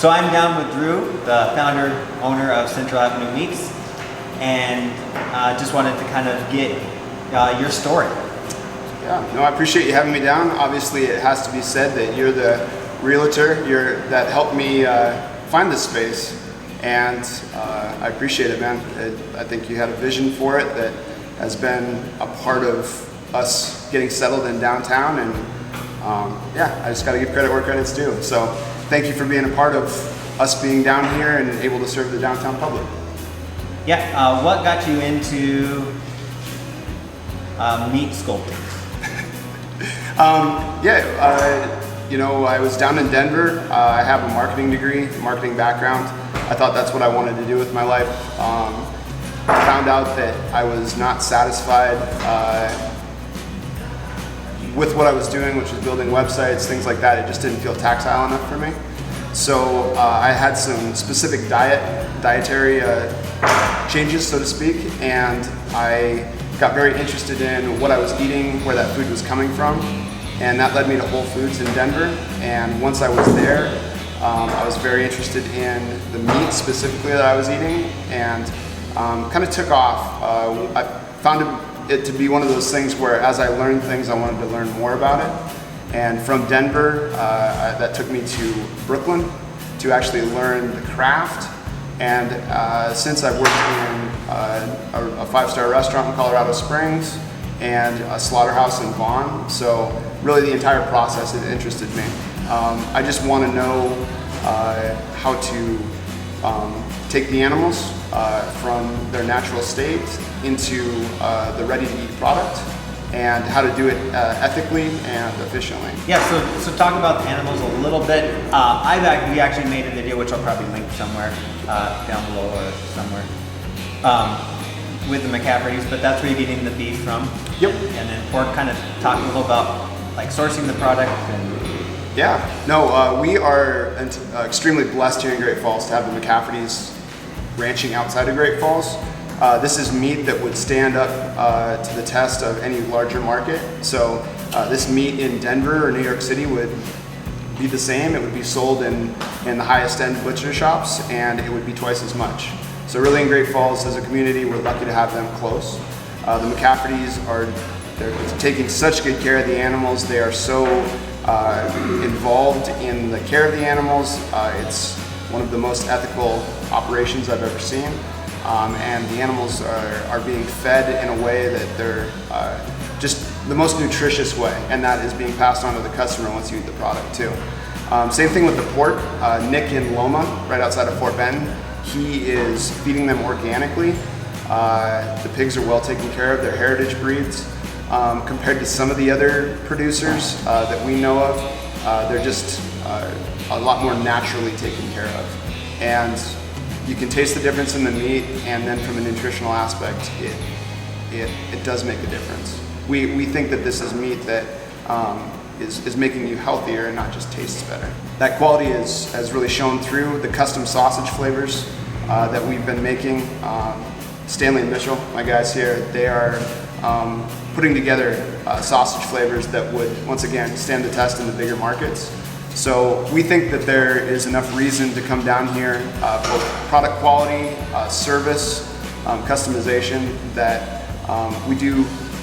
So I'm down with Drew, the founder, owner of Central Avenue Meats, and just wanted to kind of get your story. Yeah, no, I appreciate you having me down. Obviously, it has to be said that you're the realtor that helped me find this space, and I appreciate it, man. I think you had a vision for it that has been a part of us getting settled in downtown, and yeah, I just got to give credit where credit's due. So thank you for being a part of us being down here and able to serve the downtown public. Yeah, what got you into meat sculpting? You know, I was down in Denver. I have a marketing degree, marketing background. I thought that's what I wanted to do with my life. I found out that I was not satisfied with what I was doing, which was building websites, things like that. It just didn't feel tactile enough for me. So I had some specific dietary changes, so to speak, and I got very interested in what I was eating, where that food was coming from, and that led me to Whole Foods in Denver. And once I was there, I was very interested in the meat specifically that I was eating, and kind of took off. I found it to be one of those things where as I learned things, I wanted to learn more about it. And from Denver, that took me to Brooklyn to actually learn the craft. And since I've worked in a five-star restaurant in Colorado Springs and a slaughterhouse in Vaughn, so really the entire process has interested me. I just want to know how to take the animals from their natural state into the ready-to-eat product, and how to do it ethically and efficiently. Yeah, so talk about the animals a little bit. We actually made a video, which I'll probably link somewhere down below or somewhere, with the McCafferty's, but that's where you're getting the beef from. Yep. And then pork, kind of talking a little about like sourcing the product. And yeah, no, we are extremely blessed here in Great Falls to have the McCafferty's ranching outside of Great Falls. This is meat that would stand up to the test of any larger market. So this meat in Denver or New York City would be the same. It would be sold in the highest end butcher shops, and it would be twice as much. So really in Great Falls as a community, we're lucky to have them close. The McCafferty's they're taking such good care of the animals. They are so involved in the care of the animals. It's one of the most ethical operations I've ever seen. And the animals are being fed in a way that they're just the most nutritious way, and that is being passed on to the customer once you eat the product too. Same thing with the pork. Nick in Loma, right outside of Fort Bend, he is feeding them organically. The pigs are well taken care of. They're heritage breeds. Compared to some of the other producers that we know of, they're just a lot more naturally taken care of. And you can taste the difference in the meat, and then from a nutritional aspect, it does make a difference. We think that this is meat that is making you healthier and not just tastes better. That quality has really shown through the custom sausage flavors that we've been making. Stanley and Mitchell, my guys here, they are putting together sausage flavors that would, once again, stand the test in the bigger markets. So we think that there is enough reason to come down here, both product quality, service, customization, that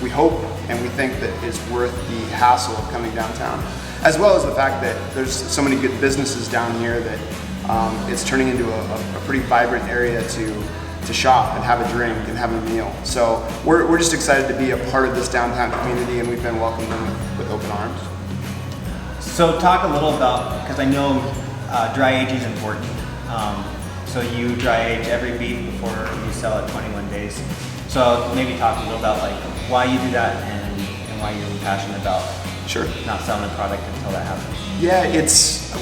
we hope and we think that is worth the hassle of coming downtown. As well as the fact that there's so many good businesses down here that it's turning into a pretty vibrant area to shop and have a drink and have a meal. So we're just excited to be a part of this downtown community, and we've been welcomed in with open arms. So talk a little about, because I know dry aging is important. So you dry age every beef before you sell it 21 days. So maybe talk a little about like why you do that and why you're passionate about not selling the product until that happens. Yeah,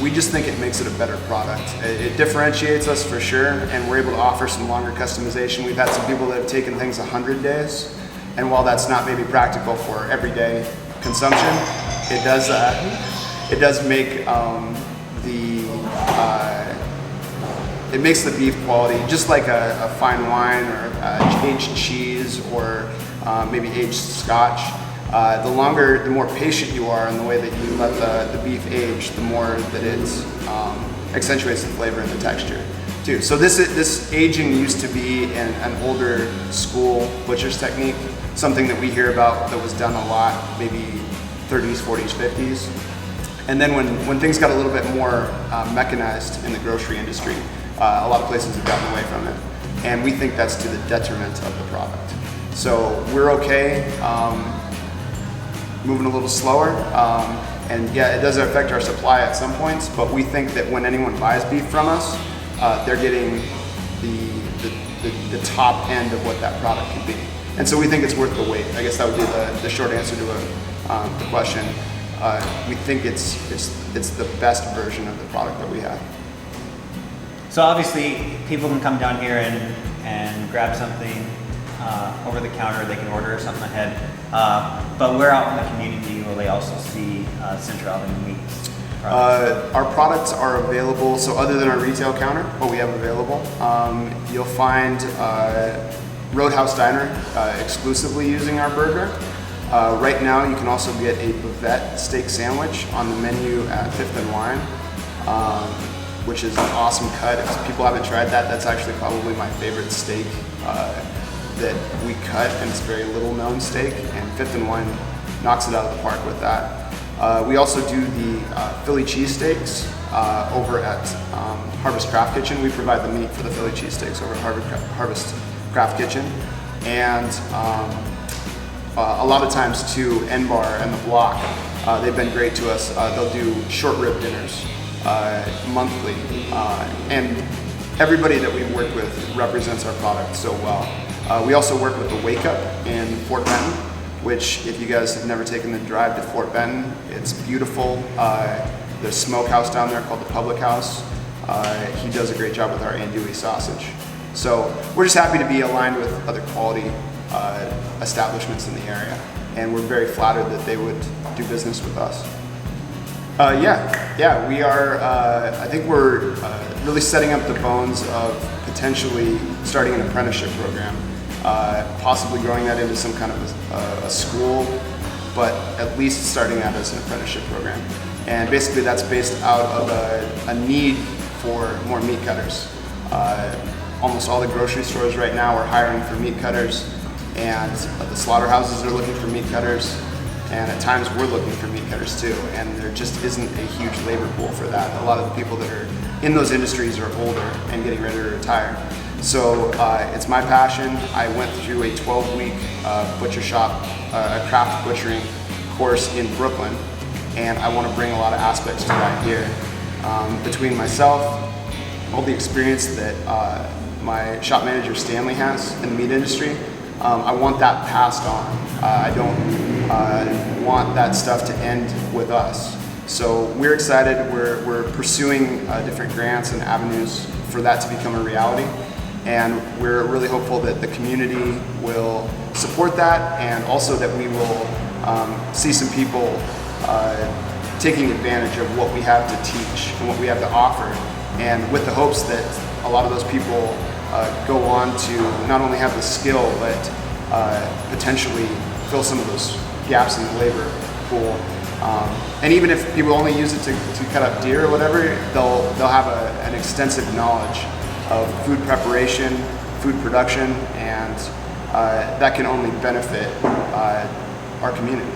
we just think it makes it a better product. It differentiates us for sure, and we're able to offer some longer customization. We've had some people that have taken things 100 days, and while that's not maybe practical for everyday consumption, it does make it makes the beef quality just like a fine wine or aged cheese or maybe aged scotch. The more patient you are in the way that you let the beef age, the more that it's accentuates the flavor and the texture too. So this aging used to be an older school butcher's technique, something that we hear about that was done a lot, maybe 30s, 40s, 50s. And then when things got a little bit more mechanized in the grocery industry, a lot of places have gotten away from it. And we think that's to the detriment of the product. So we're okay moving a little slower. And yeah, it does affect our supply at some points, but we think that when anyone buys beef from us, they're getting the top end of what that product could be. And so we think it's worth the wait. I guess that would be the short answer to the question. We think it's the best version of the product that we have. So obviously, people can come down here and grab something over the counter. They can order something ahead. But where out in the community will they also see Central Avenue Meats products? Our products are available. So other than our retail counter, what we have available, you'll find Roadhouse Diner exclusively using our burger. Right now, you can also get a bavette steak sandwich on the menu at Fifth and Wine, which is an awesome cut. If people haven't tried that, that's actually probably my favorite steak that we cut, and it's a very little known steak, and Fifth and Wine knocks it out of the park with that. We also do the Philly cheesesteaks over at Harvest Craft Kitchen. We provide the meat for the Philly cheesesteaks over at Harvest Craft Kitchen. And a lot of times too, N-Bar and The Block, they've been great to us. They'll do short rib dinners monthly. And everybody that we've worked with represents our product so well. We also work with the Wake Up in Fort Benton, which if you guys have never taken the drive to Fort Benton, it's beautiful. There's a smokehouse down there called the Public House. He does a great job with our andouille sausage. So we're just happy to be aligned with other quality establishments in the area, and we're very flattered that they would do business with us. Yeah, we are, I think we're really setting up the bones of potentially starting an apprenticeship program, possibly growing that into some kind of a school, but at least starting that as an apprenticeship program. And basically that's based out of a need for more meat cutters. Almost all the grocery stores right now are hiring for meat cutters, and the slaughterhouses are looking for meat cutters, and at times we're looking for meat cutters too, and there just isn't a huge labor pool for that. A lot of the people that are in those industries are older and getting ready to retire. So it's my passion. I went through a 12-week butcher shop, craft butchering course in Brooklyn, and I want to bring a lot of aspects to that here. Between myself, all the experience that my shop manager Stanley has in the meat industry, I want that passed on. I don't want that stuff to end with us. So we're excited. We're pursuing different grants and avenues for that to become a reality. And we're really hopeful that the community will support that, and also that we will see some people taking advantage of what we have to teach and what we have to offer. And with the hopes that a lot of those people go on to not only have the skill, but potentially fill some of those gaps in the labor pool. And even if people only use it to cut up deer or whatever, they'll have an extensive knowledge of food preparation, food production, and that can only benefit our community.